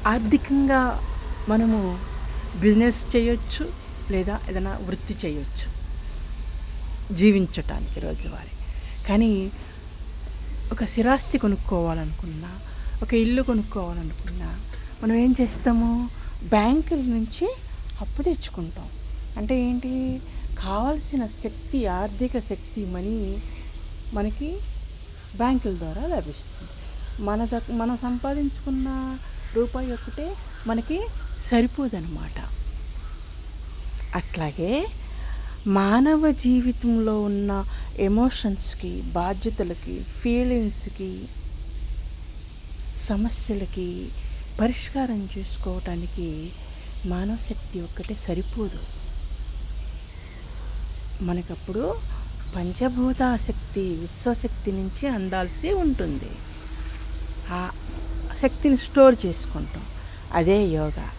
ఆర్థికంగా మనము బిజినెస్ చేయొచ్చు, లేదా ఏదైనా వృత్తి చేయొచ్చు జీవించటానికి రోజువారీ. కానీ ఒక స్థిరాస్తి కొనుక్కోవాలనుకున్నా, ఒక ఇల్లు కొనుక్కోవాలనుకున్నా మనం ఏం చేస్తాము? బ్యాంకుల నుంచి అప్పు తెచ్చుకుంటాం. అంటే ఏంటి? కావాల్సిన శక్తి, ఆర్థిక శక్తి, మనీ మనకి బ్యాంకుల ద్వారా లభిస్తుంది. మనం సంపాదించుకున్న రూపాయి ఒక్కటే మనకి సరిపోదన్నమాట. అట్లాగే మానవ జీవితంలో ఉన్న ఎమోషన్స్కి, బాధ్యతలకి, ఫీలింగ్స్కి, సమస్యలకి పరిష్కారం చేసుకోవటానికి మానవ శక్తి ఒక్కటే సరిపోదు. మనకప్పుడు పంచభూత శక్తి, విశ్వశక్తి నుంచి అందాల్సి ఉంటుంది. ఆ శక్తిని స్టోర్ చేసుకుంటాం. అదే యోగా.